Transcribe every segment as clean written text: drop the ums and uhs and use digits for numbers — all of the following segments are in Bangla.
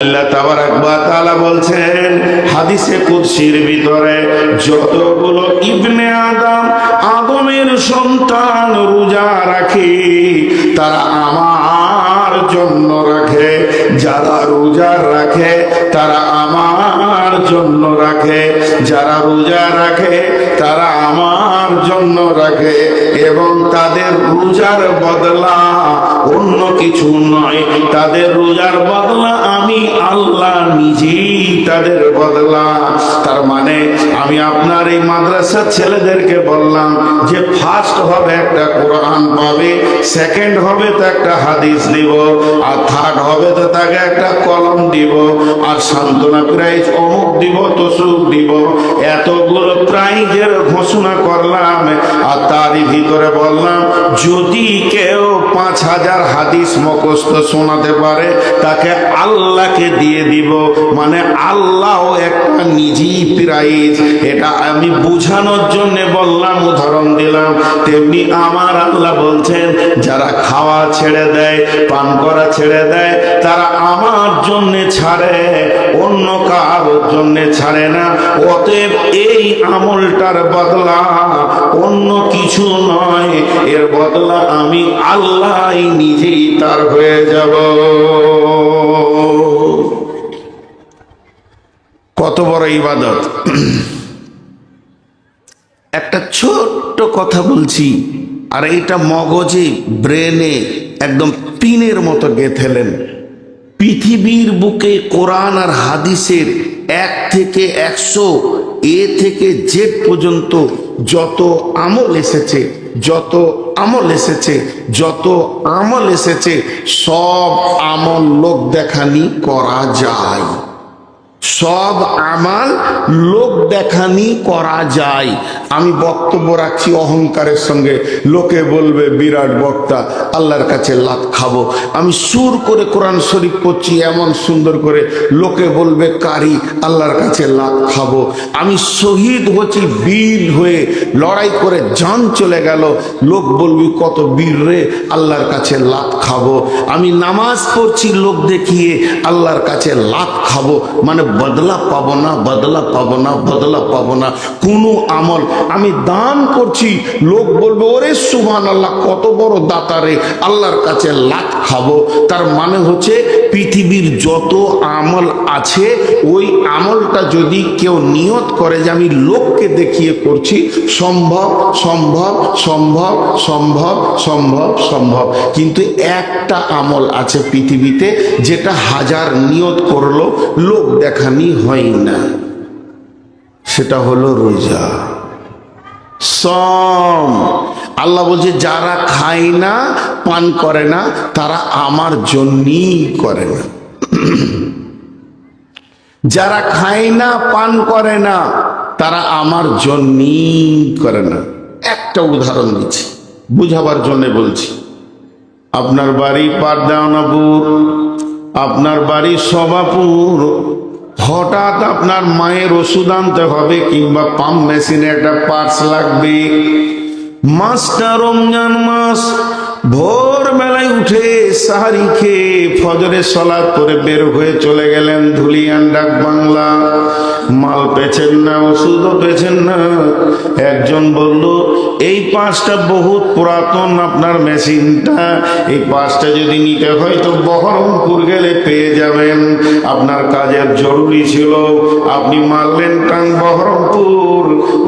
আল্লাহ তাবারাক ওয়া তাআলা বলছেন হাদিসে কুদসির ভিতরে, যতগুলো ইবনে আদমের সন্তান রোজা রাখে তারা আমার জন্য রাখে, যারা রোজা রাখে তারা আমার জন্য রাখে, যারা রোজা রাখে তারা আমার জন্য রাখে, এবং তাদের রোজার বদলা অন্য কিছু নয়, তাদের রোজার বদলা আমি আল্লাহ নিজেই তাদের বদলা। তার মানে আমি আপনার এই মাদ্রাসার ছেলেদেরকে বললাম যে ফার্স্ট হবে একটা কোরআন পাবে, সেকেন্ড হবে তো একটা হাদিস দিব, আর থার্ড হবে তো তাকে একটা কলম দিব, আর সান্ত্বনা প্রাইজ অমুক দিব তসুক দিব। এতগুলো প্রাইজের ঘোষণা করলাম, আর তারই ভিতরে বললাম যদি কেউ 5000 হাদিস মুখস্থ শোনাতে পারে তাকে আল্লাহকে দিয়ে দিব, মানে আল্লাহ একটা নিজেই প্রাইজ। এটা আমি বুঝানোর জন্য বললাম, উদাহরণ দিলাম। তেমনি আমার আল্লাহ বলছেন যারা খাওয়া ছেড়ে দেয়, পান করা ছেড়ে দেয়, তারা আমার জন্য ছাড়ে, অন্য কারোর জন্য ছাড়ে না। অতএব এই আমলটার বদলা অন্য কিছু নয়, এর বদলা আমি আল্লাহ নিজেই তার হয়ে যাব। কত বড় ইবাদত! একটা ছোট্ট কথা বলছি, আর এইটা মগজে ব্রেনে একদম পিনের মতো গেঁথেলেন। পৃথিবীর বুকে কোরআন আর হাদিসের 1 থেকে 100 এ থেকে জেড পর্যন্ত যত আমল এসেছে, যত আমল এসেছে, যত আমল এসেছে, সব আমল লোক দেখানি করা যায়, সব আমাল লোক দেখানি করা যায়। আমি বক্তব্য রাখছি অহংকারের সঙ্গে, লোকে বলবে বিরাট বক্তা, আল্লাহর কাছে লাত খাবো। আমি সুর করে কোরআন শরীফ পড়ছি এমন সুন্দর করে, লোকে বলবে কারি, আল্লাহর কাছে লাত খাবো। আমি শহীদ হচ্ছি বীর হয়ে, লড়াই করে জান চলে গেল, লোক বলবি কত বীর রে, আল্লাহর কাছে লাত খাবো। আমি নামাজ পড়ছি লোক দেখিয়ে, আল্লাহর কাছে লাত খাবো, মানে বদলা পাবো না, বদলা পাবো না, বদলা পাবো না কোনো আমল। আমি দান করছি, লোক বলবে ওরে সুবহানাল্লাহ কত বড় দাতারে, আল্লাহর কাছে লাত খাবো। তার মানে হচ্ছে পৃথিবীর যত আমল আছে, ওই আমলটা যদি কেউ নিয়ত করে যে আমি লোককে দেখিয়ে করছি, সম্ভব সম্ভব সম্ভব সম্ভব সম্ভব সম্ভব। কিন্তু একটা আমল আছে পৃথিবীতে যেটা 1000 নিয়ত করলো লোক দেখানি হয় না, সেটা হলো রোজা, সম। আল্লাহ বলছে যারা খায় না, পান করে না, তারা আমার জন্যই করে না। যারা খায় না, পান করে না, তারা আমার জন্যই করে না। একটা উদাহরণ দিচ্ছি, বুঝাবার জন্য বলছি। আপনার বাড়ি পারদাওনাপুর, আপনার বাড়ি সভাপুর, হঠাৎ আপনার মায়ের ওষুধ আনতে হবে, কিংবা পাম্প মেশিনে একটা পার্টস লাগবে। মাসটা রমজান মাস, ভোর বেলায় উঠে সাহারি খেয়ে ফজরের সালাত করে বের হয়ে চলে গেলেন ধুলিয়ান ডাক বাংলা। মাল পেছেন না, ওষুধও পেছেন না। একজন বলল এই পাঁচটা বহুত পুরাতন আপনার মেশিনটা, এই পাঁচটা যদি নিতে হয় তো বহরমপুর গেলে পেয়ে যাবেন, আপনার কাজের জরুরি ছিল। আপনি মারলেন টান বহরমপুর,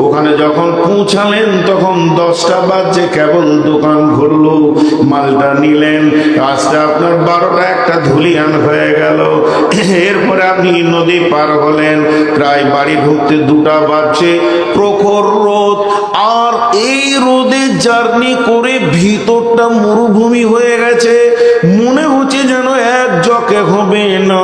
ওখানে যখন পৌঁছালেন তখন 10টা বাজে, কেবল দোকান খুললো, মালটা নিলেন, কাজটা আপনার 12টা 1টা ধুলিয়ান হয়ে গেল। এরপরে আপনি নদী পার হলেন, প্রায় বাড়ি ঢুকতে 2টা বাজছে, প্রখর রোদ। আর এই রোদে জার্নি করে ভিতরটা মরুভূমি হয়ে গেছে, মনে হচ্ছে যেন এক জকে হবে না,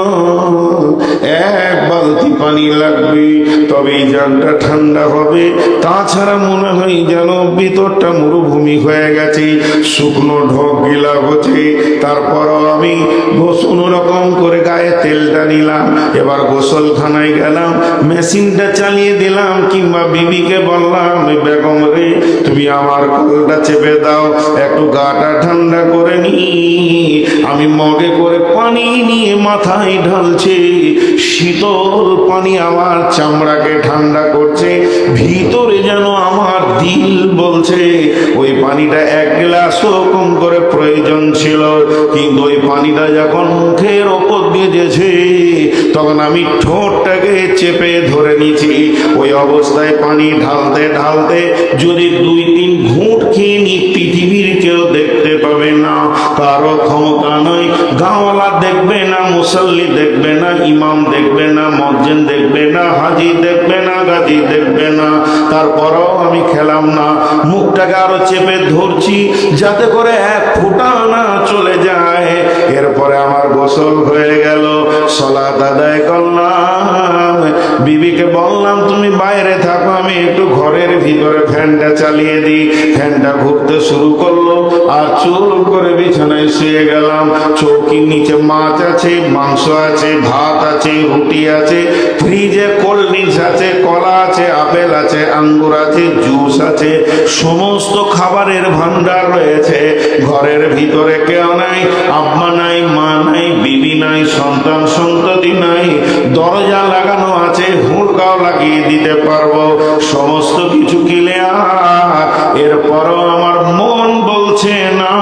এক বালতি পানি লাগবে, তবেই জানটা ঠান্ডা হবে। তাছাড়া মনে হয় যেন ভিতরটা মরুভূমি হয়ে গেছে, শুকনো ঢোক গিলা হচ্ছে। তারপরও আমি গোসল রকম করে গায়ে তেলটা নিলাম, এবার গোসলখানায় গেলাম, মেশিনটা চালিয়ে দিলাম, কিংবা বিবিকে বললাম, বেগম রে তুমি আমার কলটা চেপে দাও, একটু গাটা ঠান্ডা করে নি। আমি মগে করে পানি নিয়ে মাথায় ঢালছে, শীতল পানি আমার চামড়াকে ঠান্ডা করছে, ভিতরে যেন আমার দিল বলছে ওই পানিটা এক গ্লাসও কম করে প্রয়োজন ছিল। কিন্তু ওই পানিটা যখন মুখের ওপর দিয়ে যেছে, তখন আমি ঠোঁটটাকে চেপে ধরে নিয়েছি। ওই অবস্থায় পানি ঢালতে ঢালতে যদি 2-3 ঘুঁট খেয়ে নি, পৃথিবীর কেউ দেখতে পাবে না, কারো ক্ষমতা নয়। গাঁওয়ালা দেখবে না, মুসল্লি দেখবে না, ইমাম দেখবে না, মসজিদ দেখবে না, হাজি দেখবে না, গাজী দেখবে না। তারপরও আমি খেলাম না, মুখটাকে আরো চেপে ধরছি যাতে করে এক ফোঁটা না চলে যায়। এরপরে আমার গোসল হয়ে গেল, সালাত আদায় করলাম, বিবিকে বললাম তুমি বাইরে থাকো, আমি একটু ঘরের ভিতরে ফ্যানটা চালিয়ে দিই। ফ্যানটা ঘুরতে শুরু করলো, আর চুল করে বিছানায় শুয়ে গেলাম। চৌকির নিচে মাছ আছে, মাংস আছে, ভাত আছে, রুটি আছে, ফ্রিজে কোল্ড ড্রিঙ্কস আছে, কলা আছে, আপেল আছে, আঙ্গুর আছে, জুস আছে, সমস্ত খাবারের ভান্ডার রয়েছে। ঘরের ভিতরে কেউ নাই, আব্বা নাই, মা নাই, বিবি নাই, সন্তান সন্ততি নাই। দরজা লাগানো আছে, হুড়কাও লাগিয়ে দিতে পারবো, সমস্ত কিছু ক্লিয়ার। এরপরও আমার মন বলছে না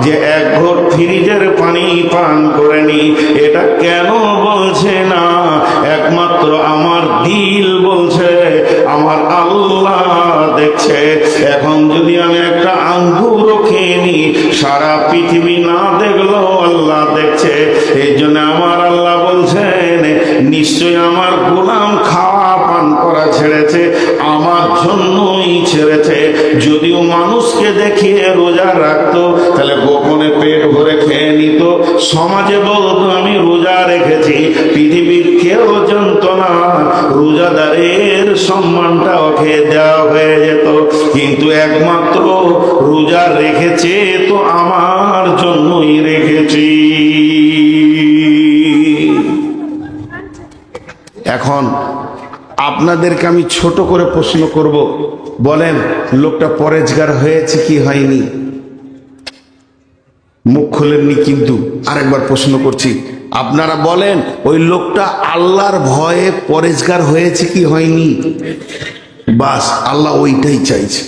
যে এক ঘর ফ্রিজের পানি পান করে নি। এটা কেন বলছে না? একমাত্র আমার দিল বলছে, আমার আল্লাহ দেখছে। এখন যদি আমি একটা আঙ্গুরও খেয়ে নি, সারা পৃথিবী না দেখলো আল্লাহ দেখছে। এই জন্য আমার আল্লাহ বলছেন, নিশ্চয় আমার গোলাম খাওয়া পান করা ছেড়েছে, আমার জন্যই ছেড়েছে। যদিও মানুষকে দেখিয়ে রোজা রাখতো, তাহলে গোপনে পেট ভরে খেয়ে নিত, সমাজে বলতো আমি রোজা রেখেছি, পৃথিবীর কেউ জানতো না, রোজাদারের সম্মানটা ওকে দেওয়া হয়ে যেত। কিন্তু একমাত্র রোজা রেখেছে তো আমার জন্যই রেখেছি। এখন আপনাদেরকে আমি ছোট করে প্রশ্ন করব, বলেন লোকটা পরেজগার হয়েছে কি হয়নি? মুখ খোলেননি, কিন্তু আরেকবার প্রশ্ন করছি, আপনারা বলেন ওই লোকটা আল্লাহর ভয়ে পরেজগার হয়েছে কি হয়নি? বাস, আল্লাহ ওইটাই চাইছে।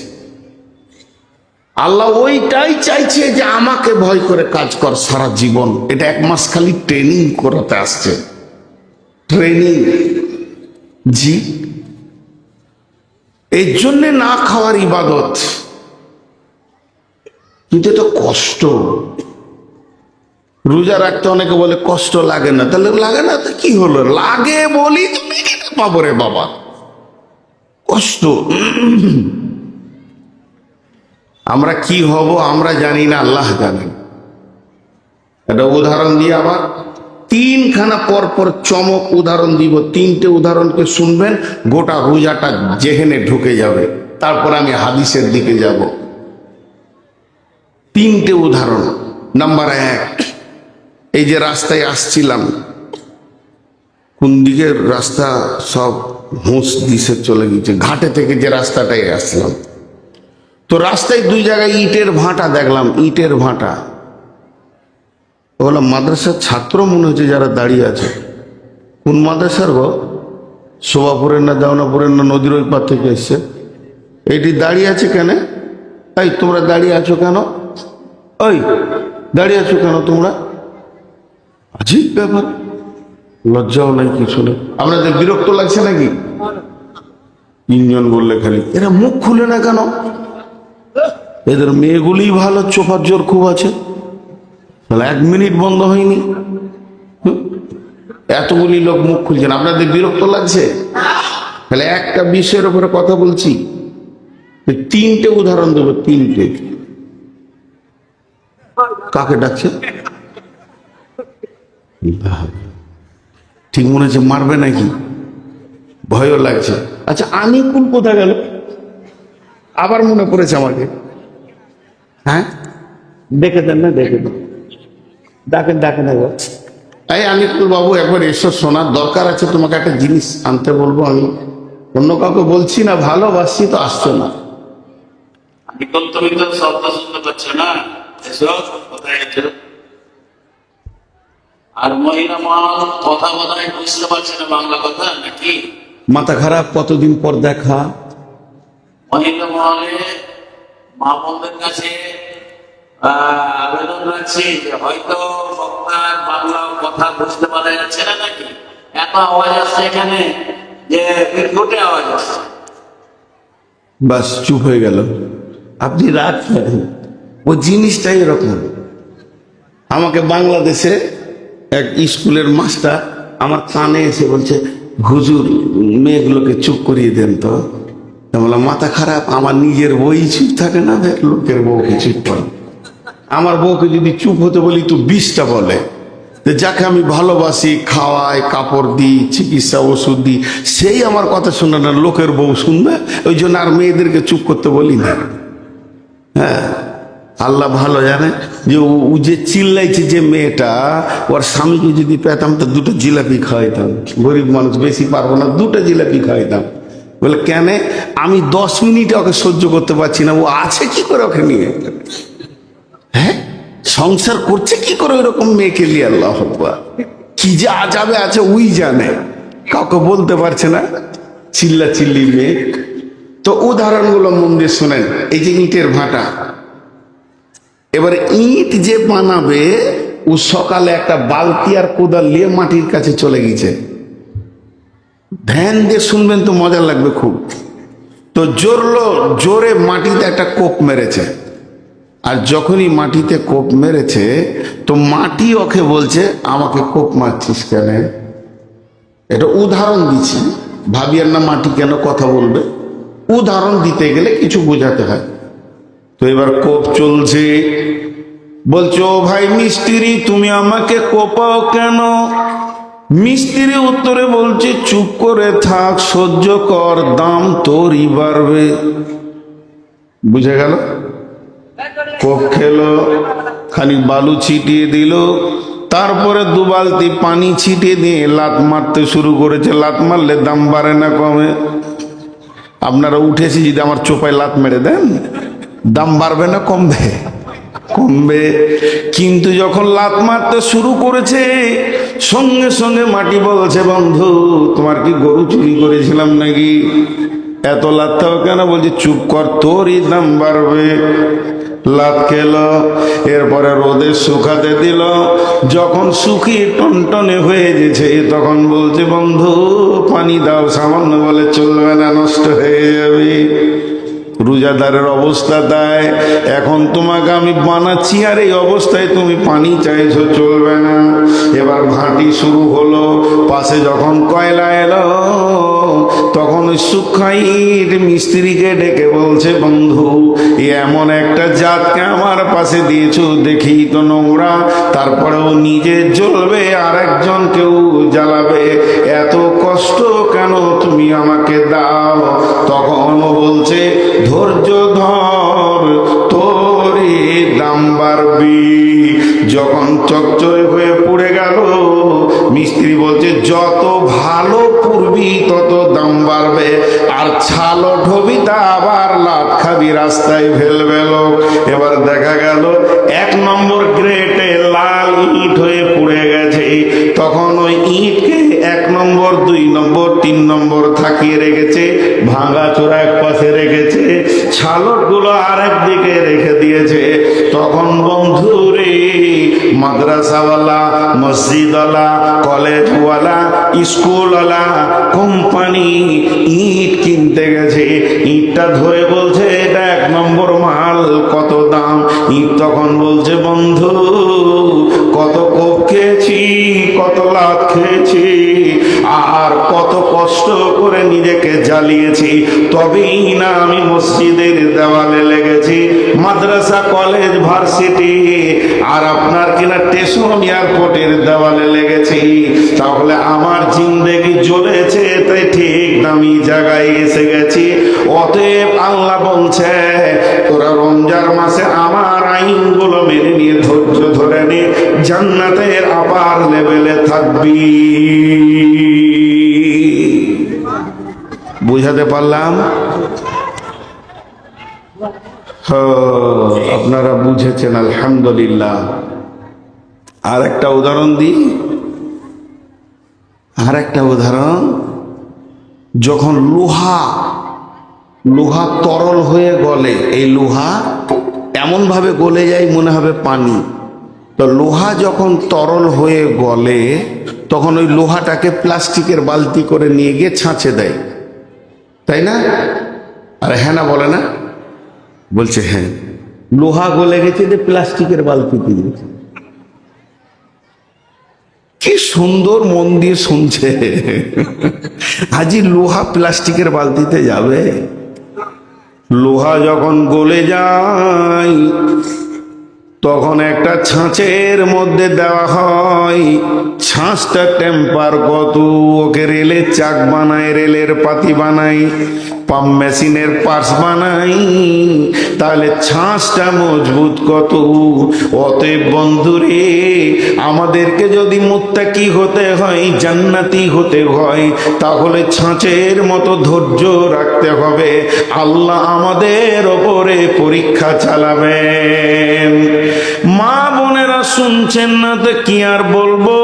আল্লাহ ওইটাই চাইছে যে আমাকে ভয় করে কাজ কর সারা জীবন। এটা 1 মাস খালি ট্রেনিং করাতে আসছে, ট্রেনিং। জি, এই জন্যে না খাওয়ার ইবাদত, কিন্তু এটা কষ্ট। রোজা রাখতে অনেকে বলে কষ্ট লাগে না, তাহলে লাগে না তো কি হলো? লাগে বলি তুমি কেটে পাবো রে বাবা, কষ্ট। আমরা কি হব আমরা জানি না, আল্লাহ জানেন। একটা উদাহরণ দিয়ে আবার 3খানা পর চমক উদাহরণ দিব, 3টে উদাহরণকে শুনবেন, গোটা রোজাটা জেহেনে ঢুকে যাবে। তারপর আমি হাদিসের দিকে যাব। 3টে উদাহরণ। নাম্বার 1, এই যে রাস্তায় আসছিলাম, কোন দিকের রাস্তা সব হুঁস দিশে চলে গেছে, ঘাটে থেকে যে রাস্তাটাই আসলাম, তো রাস্তায় 2 জায়গায় ইটের ভাঁটা দেখলাম, ইটের ভাঁটা। বললাম মাদ্রাসার ছাত্র মনে হচ্ছে যারা দাঁড়িয়ে আছে। কোন মাদ্রাসার গো? শোভাপুরের না দেওনাপুরের না নদীর ওই পার থেকে এসছে। এইটি দাঁড়িয়ে আছে কেন? এই তোমরা দাঁড়িয়ে আছো কেন? ওই দাঁড়িয়ে আছো কেন তোমরা? আজীব ব্যাপার, লজ্জাও নাই কিছু নেই। আপনাদের বিরক্ত লাগছে নাকি? 3 জন বললে খালি, এরা মুখ খুলে না কেন? এদের মেয়েগুলি ভালো, চোপার জোর খুব আছে, 1 মিনিট বন্ধ হয়নি, এতগুলি লোক মুখ খুলছেন, আপনাদের বিরক্ত লাগছে? তাহলে একটা বিষয়ের উপরে কথা বলছি, 3টে উদাহরণ দেবো, 3টে। কাকে ডাকছে? ঠিক মনে হচ্ছে মারবে নাকি? ভয়ও লাগছে। আচ্ছা, আনিকুল কোথায় গেল? আবার মনে পড়েছে আমাকে। হ্যাঁ, দেখে দেন না, দেখে দেন, ডাকেন ডাকেন একবার। এই আনিকুল বাবু, একবার এসো, শোনার দরকার আছে, তোমাকে একটা জিনিস আনতে বলবো। আমি অন্য কাউকে বলছি না, ভালোবাসছি তো, আসছো না। নিকল, তুমি তো শব্দ শুনতে পাচ্ছ না? এসো, কোথায় আছো? আর মহিলা মা কথা বোধহয় বুঝতে পারছে না বাংলা কথা নাকি? মাথা খারাপ, কতদিন পর দেখা। মহিলা মহলে মা বোনদের কাছে আবেদন রাখছি যে হয়তো বক্তার বাংলা কথা বুঝতে পারা যাচ্ছে না নাকি, এত আওয়াজ আসছে এখানে যে বিদ্যুটে আওয়াজ আসছে। বাস চুপ হয়ে গেল। আপনি রাগ করেন, ও জিনিসটাই এরকম। আমাকে বাংলাদেশে এক স্কুলের মাস্টার আমার কানে এসে বলছে, হুজুর মেয়েগুলোকে চুপ করিয়ে দেন তো। আমি বললাম, মাথা খারাপ, আমার নিজের বই চুপ থাকে না, লোকের বউকে চুপ করে। আমার বউকে যদি চুপ হতে বলি তো 20টা বলে, যাকে আমি ভালোবাসি, খাওয়াই, কাপড় দিই, চিকিৎসা ওষুধ দিই, সেই আমার কথা শুনে না, লোকের বউ শুনবে। ওই জন্য আর মেয়েদেরকে চুপ করতে বলি না। হ্যাঁ, আল্লাহ ভালো জানে যে ও যে চিল্লাইছে, যে মেয়েটা, ওর স্বামীকে যদি পেতাম তো 2টা জিলাপি খাওয়াইতাম। গরিব মানুষ, বেশি পারবো না, 2টা জিলাপি খাওয়াইতাম। বলে কেন? আমি 10 মিনিট ওকে সহ্য করতে পারছি না, ও আছে কি করে ওকে নিয়ে? হ্যাঁ, সংসার করছে কি করে ওইরকম মেয়েকে নিয়ে? আল্লাহ আকবার, কি যে আজাবে আছে ওই জানে, কাউকে বলতে পারছে না, চিল্লা চিল্লি মেয়ে। তো উদাহরণগুলো মন দিয়ে শোনেন। এই যে ইটের ভাটা, এবার ইট যে বানাবে, ও সকালে একটা বালতি আর কোদাল নিয়ে মাটির কাছে চলে গেছে। ধ্যান দিয়ে শুনবেন তো মজা লাগবে খুব। তো জোরে মাটিতে একটা কোপ মেরেছে, আর যখনই মাটিতে কোপ মেরেছে তো মাটি ওকে বলছে, আমাকে কোপ মারছিস কেন? এটা উদাহরণ দিচ্ছি, ভাবিয়ার না মাটি কেন কথা বলবে। উদাহরণ দিতে গেলে কিছু বোঝাতে হয়। তো এবার কোপ চলছে, বলছো, ভাই মিস্ত্রি তুমি আমাকে কোপাও কেন? মিস্ত্রি উত্তরে বলছে, চুপ করে থাক, সহ্য কর, দাম তোরই বাড়বে। বুঝে গেল? কোপ খেলো, খানিক বালু ছিটিয়ে দিল, তারপরে 2 বালতি পানি ছিটিয়ে দিয়ে লাত মারতে শুরু করেছে। লাত মারলে দাম বাড়ে না কমে? আপনারা উঠেছি যদি আমার চোপায় লাত মেরে দেন, দাম বাড়বে না কমবে? কমবে। কিন্তু যখন লাত মারতে শুরু করেছে, সঙ্গে সঙ্গে মাটি বলছে, বন্ধু তোমার কি গরু চুরি করেছিলাম নাকি? এত লাতটাও কেন? বলছে, চুপ কর, তোরই দাম বাড়বে। লাত খেলো, এরপরে রোদে শুকাতে দিল। যখন শুকিয়ে টনটনে হয়ে গেছে, তখন বলছে, বন্ধু পানি দাও সামান্য। বলে, চলবে না, নষ্ট হয়ে যাবে। রোজাদারের অবস্থা তাই। এখন তোমাকে আমি বানাচ্ছি, আর এই অবস্থায় তুমি পানি চাইছো, চলবে না। এবার ভাটি শুরু হলো। পাশে যখন কয়লা এলো, তখন ওই সুখাইট মিস্ত্রিকে ডেকে বলছে, বন্ধু এমন একটা জাতকে আমার পাশে দিয়েছো, দেখি তো নোংরা, তারপরেও নিজে জ্বলবে আর একজনকেও জ্বালাবে, এত কষ্ট কেন তুমি আমাকে দাও? তখন বলছে, ধৈর্য ধর, তোরই দাম বাড়বি। যখন চকচকে হয়ে পড়ে গেল, মিস্ত্রি বলছে, যত ভালো পুরবি তত দাম বাড়বে, আর ছালো ঢবি তা আবার লাট খাবি, রাস্তায় ফেলবে লোক। এবার দেখা গেল 1 নম্বর গ্রেটে লাল ইট হয়ে পড়ে গেছে। তখন ওই ইটকে 1 নম্বর, 2 নম্বর, 3 নম্বর থাকিয়ে রেখেছে, ভাঙা চোরা এক পাশে রেখেছে, ছালট গুলো আরেক দিকে রেখে দিয়েছে। তখন বন্ধু রে, মাদ্রাসাওয়ালা, মসজিদওয়ালা, কলেজওয়ালা, স্কুলওয়ালা, কোম্পানি ইট কিনতে গেছে। ইটটা ধরে বলছে, এটা 1 নম্বর মাল, কত দাম? ইট তখন বলছে, বন্ধু কত কোপ খেয়েছি, কত লাত খেয়েছি, আর কত কষ্ট করে নিজেকে জ্বালিয়েছি, তবেই না আমি মসজিদের দেওয়ালে লেগেছি, মাদ্রাসা, কলেজ, ভার্সিটি, আর আপনার কিনা স্টেশন, এয়ারপোর্টের দেওয়ালে লেগেছি। তাহলে আমার জিন্দেগি জ্বলেছে, তাই ঠিক অনেক দামি জায়গায় এসে গেছি। অতএব আল্লাহ বলছে তোরা রমজান মাসে আমার আইনগুলো মেনে নিয়ে ধৈর্য ধরে নে, জান্নাতের আপার লেভেলে থাকবি। বুঝাতে পারলাম? আপনারা বুঝেছেন, আলহামদুলিল্লাহ। আর একটা উদাহরণ দিই, আর একটা উদাহরণ, যখন লোহা তরল হয়ে গলে, এই লোহা এমন ভাবে গলে যায় মনে হবে পানি। তো লোহা যখন তরল হয়ে গলে তখন ওই লোহাটাকে প্লাস্টিকের বালতি করে নিয়ে গিয়ে ছাঁচে দেয়, তাই না? আরে হ্যাঁ না বলে না? বলছে হ্যাঁ, লোহা গলে গেছে যে প্লাস্টিকের বালতিতে গেছে। কি সুন্দর মন দিয়ে শুনছে। আজি লোহা প্লাস্টিকের বালতিতে যাবে? লোহা যখন গলে যায় তখন একটা ছাঁচের মধ্যে দেওয়া হয়। ছাঁচটা টেম্পার কত, ওকে রেলের চাক বানায়, রেলের পাতি বানাই, পাম্প মেশিনের পার্টস বানাই, তাহলে ছাঁচটা মজবুত কত। অতএব বন্ধুরে, আমাদেরকে যদি মুত্তাকি হতে হয়, জান্নাতি হতে হয়, তাহলে ছাঁচের মতো ধৈর্য রাখতে হবে। আল্লাহ আমাদের ওপরে পরীক্ষা চালাবেন। মা বোনেরা শুনছেন না তো কি আর বলবো,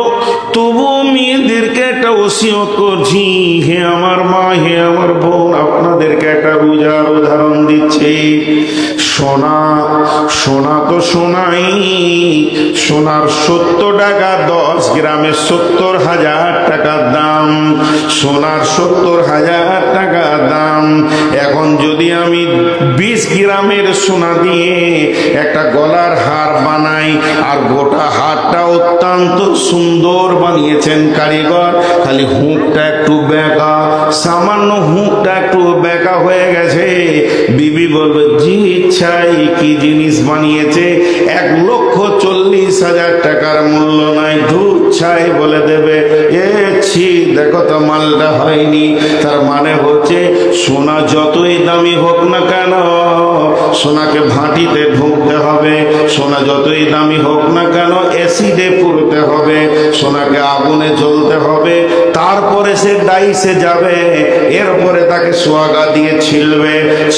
তবুও মেয়েদেরকে একটা ওসিয়ত করছি, হে আমার মা, হে আমার বোন, আপনাদেরকে একটা রোজার উদাহরণ দিচ্ছি। সোনা তো সোনাই, সোনার 70 টাকা, 10 গ্রামে 70,000 টাকার দাম। সোনার 70,000 টাকা দাম। এখন যদি আমি 20 গ্রামের সোনা দিয়ে একটা গলার হার বানাই, আর গোটা হারটা অত্যন্ত সুন্দর বানিয়েছেন কারিগর, খালি হুঁকটা একটু বেঁকা, সামান্য হুঁকটা একটু বেঁকা হয়ে গেছে, বিবি বলবে জি ইচ্ছাই কি জিনিস বানিয়েছে, 1,40,000 টাকার মূল্য নাই, দুধ ছাই বলে দেবে। ছি, দেখো তো মালটা হয়নি। তার মানে হচ্ছে সোনা যতই দামি হোক না কেন, সোনাকে ভাটিতে ঢুকতে হবে। সোনা যতই দামি হোক না কেন, অ্যাসিডে পুড়তে হবে, সোনাকে আগুনে জ্বলতে হবে, তারপরে সে ডাইসে যাবে। এরপরে তাকে সোয়াগা দিয়ে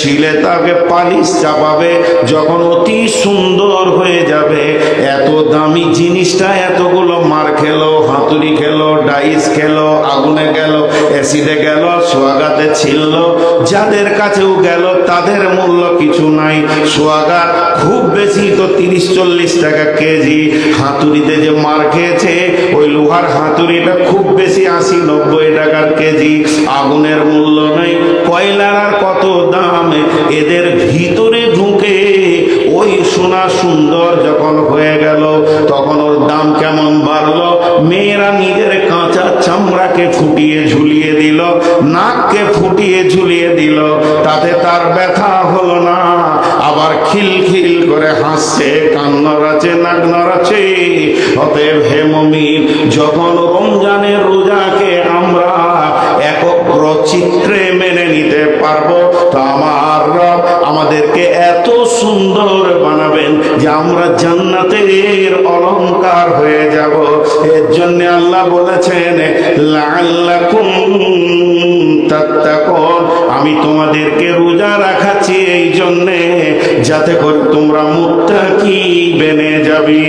ছিলে তাকে পালিশ চাপাবে। যখন অতি সুন্দর হয়ে যাবে, এত দামি জিনিসটা এতগুলো মার খেলো, হাতুড়ি খেলো, ডাইস খেলো, আগুনে গেল, অ্যাসিডে গেল, সোয়াগাতে ছিল, যাদের কাছেও গেল তাদের মূল্য কিছু নাই। সোয়াগা খুব বেশি তো 30-40 টাকা কেজি। হাতুড়িতে যে মার খেয়েছে, ওই লোহার হাতুড়িটা খুব বেশি 80-90 টাকার কেজি। আগুনের মূল্য নাই। কয়লার আর কত দাম। এদের ভিতরে ঢুকে ওই সোনা সুন্দর যখন হয়ে গেল, তখন ওর দাম কেমন বাড়লো। মেয়েরা নিজের কাঁচা চামড়াকে ফুটিয়ে ঝুলিয়ে দিল, নাককে ফুটিয়ে ঝুলিয়ে দিল, তাতে তার ব্যথা হলো না, আবার খিলখিল করে হাসছে, কান নড়াচ্ছে, নাক নড়াচ্ছে। অতএব হে মুমিন, যখন রমজানের রোজাকে আমরা একগ্র চিত্রে মেনে নিতে পারবো, তো আমার রব আমাদেরকে এত সুন্দর বানাবেন যে আমরা জান্নাতের অলংকার হয়ে যাব। এর জন্য আল্লাহ বলেছেন লাআল্লাকুম তাত্তাকুন, আমি তোমাদেরকে রোজা রাখাচ্ছি এই জন্যে যাতে করে তোমরা মুত্তাকি বেনে যাবি।